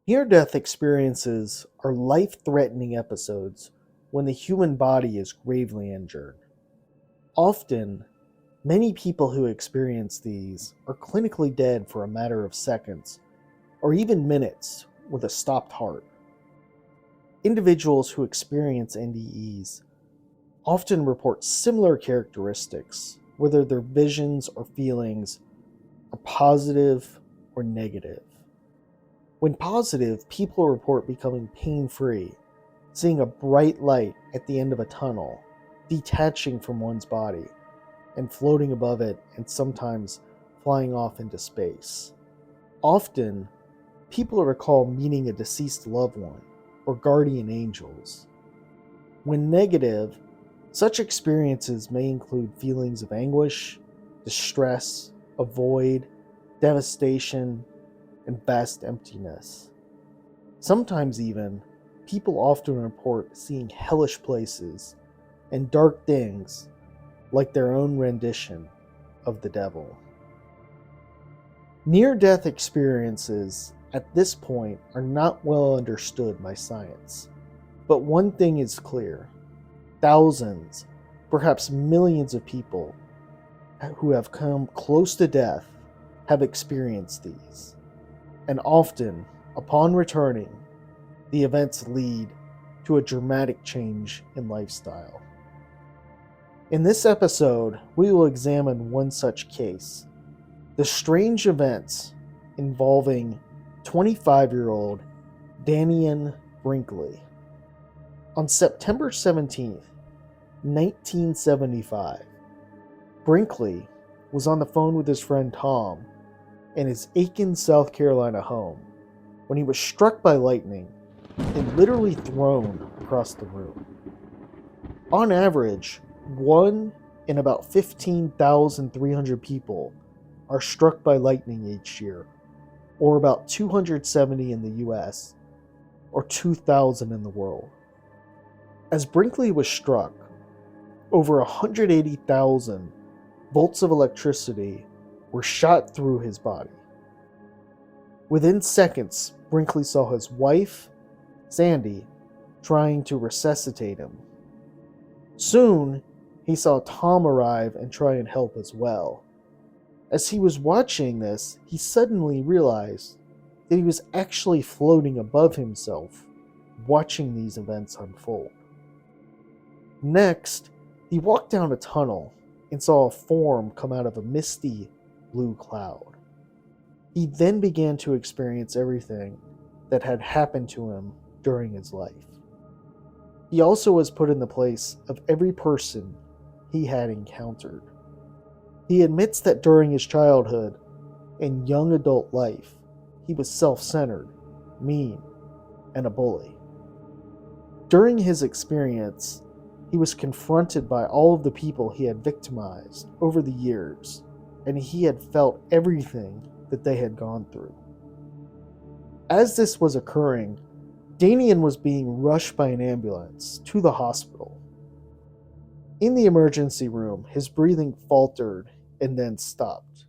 Near-death experiences are life-threatening episodes when the human body is gravely injured. Often, many people who experience these are clinically dead for a matter of seconds or even minutes with a stopped heart. Individuals who experience NDEs often report similar characteristics, whether their visions or feelings are positive or negative. When positive, people report becoming pain-free, seeing a bright light at the end of a tunnel, detaching from one's body, and floating above it and sometimes flying off into space. Often, people recall meeting a deceased loved one or guardian angels. When negative, such experiences may include feelings of anguish, distress, a void, devastation, and vast emptiness. Sometimes even, people often report seeing hellish places and dark things like their own rendition of the devil. Near-death experiences at this point are not well understood by science, but one thing is clear. Thousands, perhaps millions of people who have come close to death have experienced these. And often, upon returning, the events lead to a dramatic change in lifestyle. In this episode, we will examine one such case, the strange events involving 25-year-old Dannion Brinkley. On September 17th, 1975, Brinkley was on the phone with his friend Tom in his Aiken, South Carolina home when he was struck by lightning and literally thrown across the room. On average, 1 in about 15,300 people are struck by lightning each year, or about 270 in the US, or 2,000 in the world. As Brinkley was struck, over 180,000 volts of electricity were shot through his body. Within seconds, Brinkley saw his wife, Sandy, trying to resuscitate him. Soon, he saw Tom arrive and try and help as well. As he was watching this, he suddenly realized that he was actually floating above himself, watching these events unfold. Next, he walked down a tunnel and saw a form come out of a misty blue cloud. He then began to experience everything that had happened to him during his life. He also was put in the place of every person he had encountered. He admits that during his childhood and young adult life, he was self-centered, mean, and a bully. During his experience, he was confronted by all of the people he had victimized over the years, and he had felt everything that they had gone through. As this was occurring, Dannion was being rushed by an ambulance to the hospital. In the emergency room, his breathing faltered and then stopped.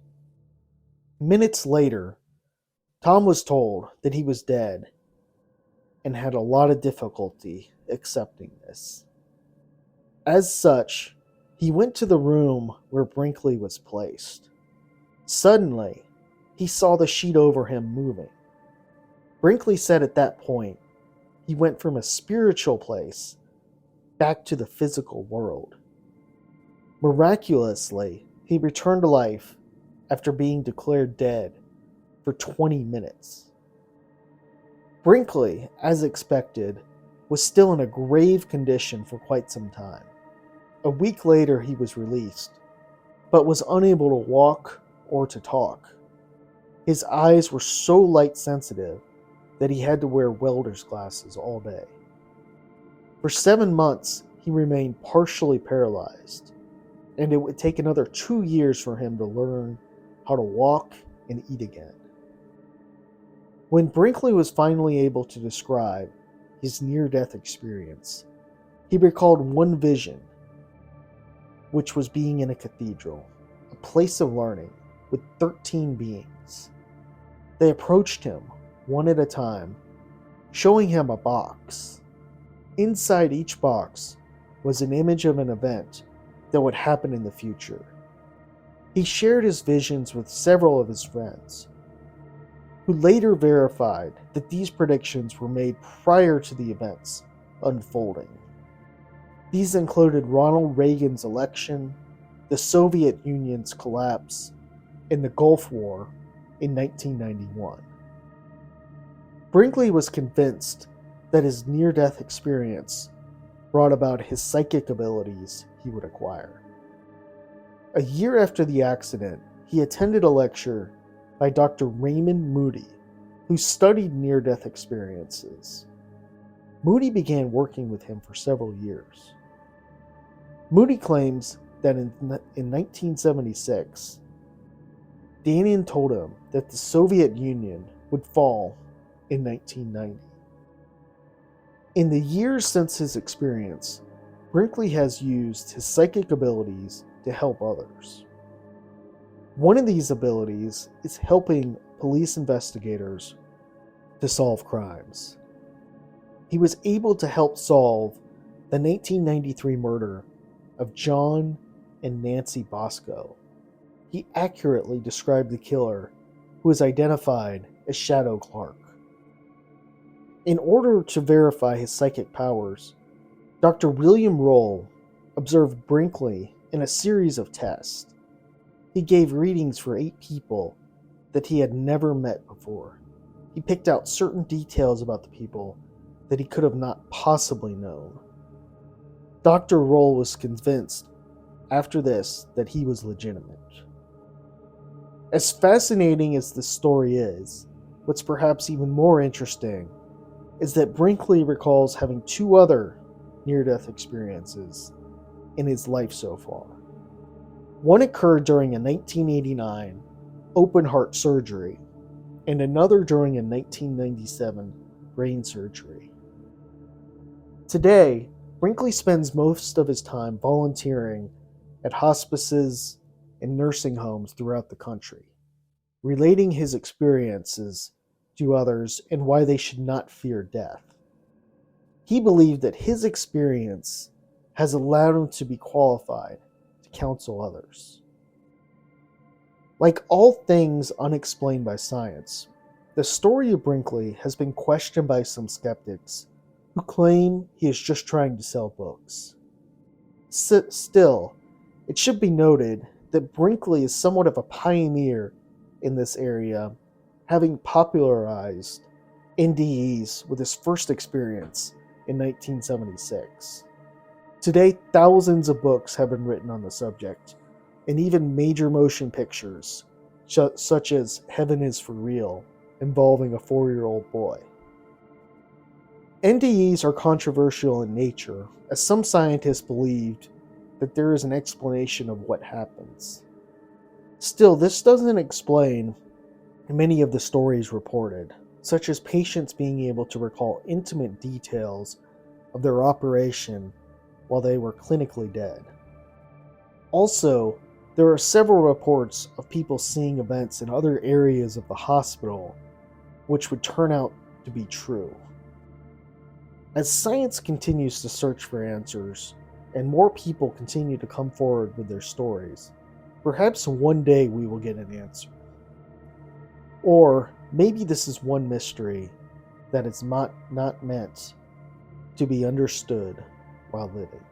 Minutes later, Tom was told that he was dead and had a lot of difficulty accepting this. As such, he went to the room where Brinkley was placed. Suddenly, he saw the sheet over him moving. Brinkley said at that point, he went from a spiritual place back to the physical world. Miraculously, he returned to life after being declared dead for 20 minutes. Brinkley, as expected, was still in a grave condition for quite some time. A week later, he was released, but was unable to walk or to talk. His eyes were so light sensitive that he had to wear welder's glasses all day. For 7 months, he remained partially paralyzed, and it would take another 2 years for him to learn how to walk and eat again. When Brinkley was finally able to describe his near-death experience, he recalled one vision, which was being in a cathedral, a place of learning, with 13 beings. They approached him, one at a time, showing him a box. Inside each box was an image of an event that would happen in the future. He shared his visions with several of his friends, who later verified that these predictions were made prior to the events unfolding. These included Ronald Reagan's election, the Soviet Union's collapse, and the Gulf War in 1991. Brinkley was convinced that his near-death experience brought about his psychic abilities he would acquire. A year after the accident, he attended a lecture by Dr. Raymond Moody, who studied near-death experiences. Moody began working with him for several years. Moody claims that in 1976, Dannion told him that the Soviet Union would fall in 1990. In the years since his experience, Brinkley has used his psychic abilities to help others. One of these abilities is helping police investigators to solve crimes. He was able to help solve the 1993 murder of John and Nancy Bosco. He accurately described the killer, who was identified as Shadow Clark. In order to verify his psychic powers, Dr. William Roll observed Brinkley in a series of tests. He gave readings for 8 people that he had never met before. He picked out certain details about the people that he could have not possibly known. Dr. Roll was convinced after this that he was legitimate. As fascinating as this story is, what's perhaps even more interesting is that Brinkley recalls having 2 other near-death experiences in his life so far. One occurred during a 1989 open-heart surgery, and another during a 1997 brain surgery. Today, Brinkley spends most of his time volunteering at hospices and nursing homes throughout the country, relating his experiences to others and why they should not fear death. He believed that his experience has allowed him to be qualified to counsel others. Like all things unexplained by science, the story of Brinkley has been questioned by some skeptics who claim he is just trying to sell books. Still, it should be noted that Brinkley is somewhat of a pioneer in this area, having popularized NDEs with his first experience in 1976. Today, thousands of books have been written on the subject, and even major motion pictures, such as Heaven is for Real, involving a 4-year-old boy. NDEs are controversial in nature, as some scientists believed that there is an explanation of what happens. Still, this doesn't explain many of the stories reported, such as patients being able to recall intimate details of their operation while they were clinically dead. Also, there are several reports of people seeing events in other areas of the hospital which would turn out to be true. As science continues to search for answers, and more people continue to come forward with their stories, perhaps one day we will get an answer. Or maybe this is one mystery that is not meant to be understood while living.